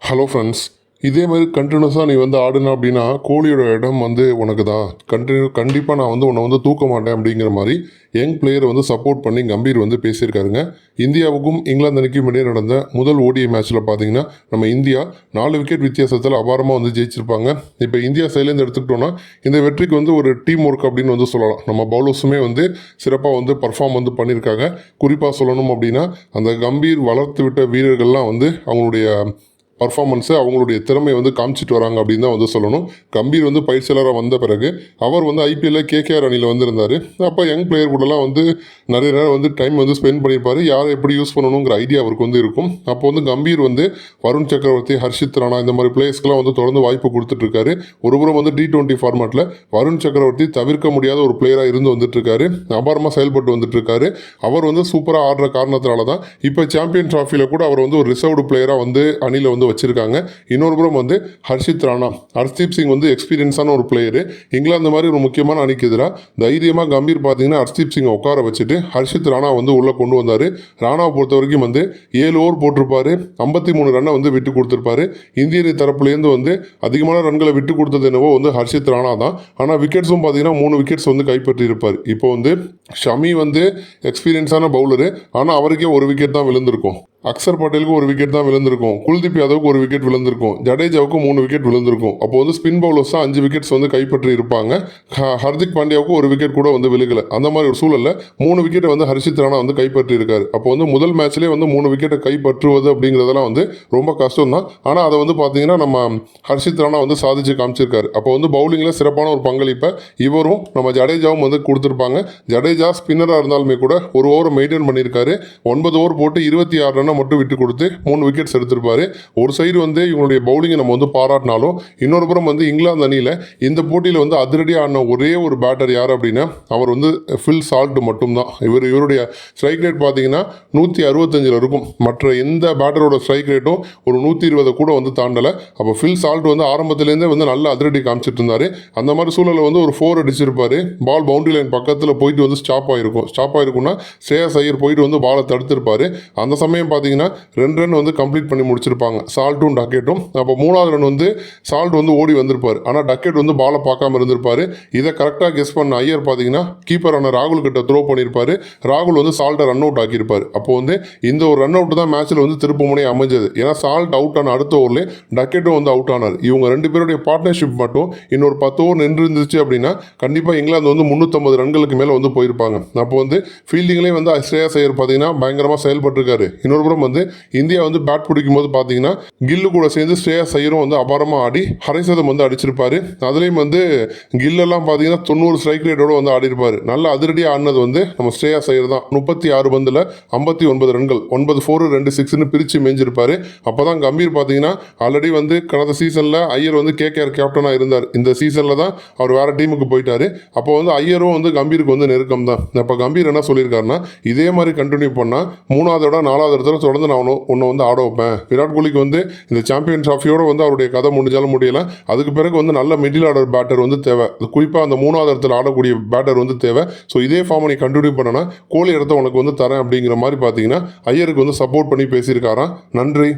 Hello friends, இதே மாதிரி கண்டினியூஸாக நீ வந்து ஆடின அப்படின்னா கோலியோட இடம் வந்து உனக்கு தான். கண்டிப்பாக நான் வந்து உன்னை வந்து தூக்க மாட்டேன் அப்படிங்கிற மாதிரி யங் பிளேயரை வந்து சப்போர்ட் பண்ணி கம்பீர் வந்து பேசியிருக்காருங்க. இந்தியாவுக்கும் இங்கிலாந்து அணிக்கும் இடையே நடந்த முதல் ஓடிஐ மேட்ச்சில் பார்த்தீங்கன்னா நம்ம இந்தியா 4 விக்கெட் வித்தியாசத்தில் அபாரமாக வந்து ஜெயிச்சிருப்பாங்க. இப்போ இந்தியா சைட்லேருந்து எடுத்துக்கிட்டோன்னா இந்த வெற்றிக்கு வந்து ஒரு டீம் ஒர்க் அப்படின்னு வந்து சொல்லலாம். நம்ம பவுலர்ஸுமே வந்து சிறப்பாக வந்து பர்ஃபார்ம் வந்து பண்ணியிருக்காங்க. குறிப்பாக சொல்லணும் அப்படின்னா அந்த கம்பீர் வளர்த்து விட்ட வீரர்கள்லாம் வந்து அவங்களுடைய பர்ஃபார்மன்ஸை அவங்களுடைய திறமையை வந்து காமிச்சிட்டு வராங்க அப்படின்னு தான் வந்து சொல்லணும். கம்பீர் வந்து பயிற்சியாளராக வந்த பிறகு அவர் வந்து ஐபிஎல்ல கேகேஆர் அணியில் வந்திருந்தார். அப்போ யங் பிளேயர் கூடலாம் வந்து நிறைய நேரம் வந்து டைம் வந்து ஸ்பெண்ட் பண்ணியிருப்பார். யாரை எப்படி யூஸ் பண்ணணுங்கிற ஐடியா அவருக்கு வந்து இருக்கும். அப்போ வந்து கம்பீர் வந்து வருண் சக்கரவர்த்தி, ஹர்ஷித் ராணா இந்த மாதிரி பிளேயர்ஸ்க்கெலாம் வந்து தொடர்ந்து வாய்ப்பு கொடுத்துட்ருக்காரு. ஒருபுறம் வந்து T20 ஃபார்மேட்டில் வருண் சக்கரவர்த்தி தவிர்க்க முடியாத ஒரு பிளேயராக இருந்து வந்துட்டுருக்காரு. அபாரமாக செயல்பட்டு வந்துட்டுருக்காரு. அவர் வந்து சூப்பராக ஆடுற காரணத்தினால தான் இப்போ சாம்பியன் ட்ராஃபியில் கூட அவர் வந்து ஒரு ரிசர்வ்டு பிளேயராக வந்து அணியில் வந்து வச்சிருக்காங்க. இன்னொரு புறம் வந்து ஹர்ஷித் ராணா, ஹர்ஷ்தீப் சிங் வந்து எக்ஸ்பீரியன்ஸான ஒரு பிளேயரு. இங்கிலாந்து மாதிரி ஒரு முக்கியமான அணிக்கு எதிராக தைரியமாக கம்பீர் பார்த்தீங்கன்னா ஹர்ஷ்தீப் சிங்கை உட்கார வச்சுட்டு ஹர்ஷித் ராணா வந்து உள்ளே கொண்டு வந்தார். ராணாவை பொறுத்த வரைக்கும் வந்து 7 ஓவர் போட்டிருப்பாரு, 53 ரன்னை வந்து விட்டு கொடுத்துருப்பாரு. இந்திய அணி தரப்புலேருந்து வந்து அதிகமான ரன்களை விட்டு கொடுத்தது என்னவோ வந்து ஹர்ஷித் ராணா தான். ஆனால் விக்கெட்ஸும் பார்த்தீங்கன்னா 3 விக்கெட்ஸ் வந்து கைப்பற்றி இருப்பார். இப்போ வந்து ஷமி வந்து எக்ஸ்பீரியன்ஸான பவுலரு, ஆனால் அவருக்கே ஒரு விக்கெட் தான் விழுந்திருக்கும். அக்சர் பட்டேலுக்கு ஒரு விக்கெட் தான் விழுந்திருக்கும். குல்தீப் யாதவுக்கு ஒரு விக்கெட் விழுந்திருக்கும். ஜடேஜாவுக்கு 3 விக்கெட் விழுந்திருக்கும். அப்போ வந்து ஸ்பின் பவுலர்ஸ் தான் 5 விக்கெட்ஸ் வந்து கைப்பற்றி இருப்பாங்க. ஹர்திக் பாண்டியாவுக்கு ஒரு விக்கெட் கூட வந்து விழுகலை. அந்த மாதிரி ஒரு சூழலில் 3 விக்கெட்டை வந்து ஹர்ஷித் ராணா வந்து கைப்பற்றி இருக்காரு. அப்போ வந்து முதல் மேட்ச்லேயே வந்து 3 விக்கெட்டை கைப்பற்றுவது அப்படிங்கிறதெல்லாம் வந்து ரொம்ப கஷ்டம் தான். ஆனால் அதை வந்து பார்த்தீங்கன்னா நம்ம ஹர்ஷித் ராணா வந்து சாதிச்சு காமிச்சிருக்காரு. அப்போ வந்து பவுலிங்கில் சிறப்பான ஒரு பங்களிப்பை இவரும் நம்ம ஜடேஜாவும் வந்து கொடுத்துருப்பாங்க. ஜடேஜா ஸ்பின்னராக இருந்தாலுமே கூட ஒரு ஓவரை மெயின்டைன் பண்ணியிருக்காரு. 9 ஓவர் போட்டு 26 ரன்னை மட்டும் விட்டு கொடுத்து 3 விக்கெட்ஸ் எடுத்திருப்பாரு. ஒரு சைடு வந்து இவங்களுடைய பவுலிங்கை நம்ம வந்து பாராட்டினாலும் இன்னொரு புறம் வந்து இங்கிலாந்து அணியில் இந்த போட்டியில் வந்து அதிரடியாக ஆடின ஒரே ஒரு பேட்டர் யார் அப்படின்னா அவர் வந்து ஃபில் சால்ட் மட்டும்தான். இவருடைய ஸ்ட்ரைக் ரேட் பார்த்தீங்கன்னா 165 இருக்கும். மற்ற எந்த பேட்டரோட ஸ்ட்ரைக் ரேட்டும் ஒரு 120 கூட வந்து தாண்டலை. அப்போ ஃபில் சால்ட் வந்து ஆரம்பத்திலேருந்தே வந்து நல்ல அதிரடி காமிச்சிட்டு இருந்தார். அந்த மாதிரி சூழலில் வந்து ஒரு 4 அடிச்சிருப்பாரு. பால் பவுண்டரி லைன் பக்கத்தில் போயிட்டு வந்து ஸ்டாப் ஆகிருக்கும்னா ஸ்ரேயஸ் ஐயர் போயிட்டு வந்து பாலை தடுத்திருப்பாரு. அந்த சமயம் பார்த்தீங்கன்னா 2 ரன் வந்து கம்ப்ளீட் பண்ணி முடிச்சிருப்பாங்க, சால்ட்டும் டக்கெட்டும். அப்போ 3வது ரன் வந்து சால்ட் வந்து ஓடி வந்திருப்பார். ஆனால் டக்கெட் வந்து பாலை பார்க்காம இருந்திருப்பாரு. இதை கரெக்டாக கெஸ் பண்ண ஐயர் பார்த்தீங்கன்னா கீப்பரான ராகுல் கிட்ட த்ரோ பண்ணியிருப்பாரு. ராகுல் வந்து சால்ட்டை ரன் அவுட் ஆக்கியிருப்பார். அப்போ வந்து இந்த ஒரு ரன் அவுட் தான் மேட்ச்சில் வந்து திருப்பு முனையை அமைஞ்சது. ஏன்னா சால்ட் அவுட் ஆன அடுத்த ஓவர்லேயே டக்கெட்டும் வந்து அவுட் ஆனார். இவங்க 2 பேருடைய பார்ட்னர்ஷிப் மட்டும் இன்னொரு 10 ஓவர் நின்று இருந்துச்சு அப்படின்னா கண்டிப்பாக இங்கிலாந்து வந்து 350 ரன்களுக்கு மேலே வந்து போயிருப்பாங்க. அப்போ வந்து ஃபீல்டிங்லேயே வந்து ஸ்ரேயஸ் ஐயர் பார்த்தீங்கன்னா பயங்கரமாக செயல்பட்டுருக்காரு. இன்னொரு புறம் வந்து இந்தியா வந்து பேட் பிடிக்கும் போது பார்த்தீங்கன்னா கில்லு கூட சேர்ந்து ஸ்ரேயஸ் ஐயரும் வந்து அபாரமாக ஆடி அரை சதம் வந்து அடிச்சிருப்பாரு. அதுலேயும் வந்து கில்லெல்லாம் பார்த்தீங்கன்னா 90 ஸ்ட்ரைக் ரேட்டோட வந்து ஆடிருப்பாரு. நல்ல அதிரடியாக ஆடினது வந்து நம்ம ஸ்ரேயஸ் ஐயர் தான். 36 பந்தில் 59 ரன்கள், 9 4 2 6ன்னு பிரித்து மேய்ஞ்சிருப்பாரு. அப்போ தான் கம்பீர் பார்த்தீங்கன்னா ஆல்ரெடி வந்து கடந்த சீசனில் ஐயர் வந்து கேகேஆர் கேப்டனாக இருந்தார். இந்த சீசனில் தான் அவர் வேறு டீமுக்கு போயிட்டாரு. அப்போ வந்து ஐயரும் வந்து கம்பீருக்கு வந்து நெருக்கம் தான். அப்போ கம்பீர் என்ன சொல்லியிருக்காருன்னா இதே மாதிரி கண்டினியூ பண்ணால் 3வது இடம் 4வது இடத்துல தொடர்ந்து நான் உன்னை வந்து ஆட வைப்பேன். விராட் கோலிக்கு வந்து இந்த சாம்பியன் ட்ராஃபியோட வந்து அவருடைய கதை முடிஞ்சாலும் முடியல. அதுக்கு பிறகு வந்து நல்ல மிடில் ஆர்டர் பேட்டர் வந்து தேவை. குறிப்பாக அந்த 3வது இடத்துல ஆடக்கூடிய பேட்டர் வந்து தேவை. ஸோ இதே ஃபார்மை நீ கண்டினியூ பண்ணனா கோலி இடத்த உனக்கு வந்து தரேன் அப்படிங்கிற மாதிரி பார்த்தீங்கன்னா ஐயருக்கு வந்து சப்போர்ட் பண்ணி பேசியிருக்காராம். நன்றி.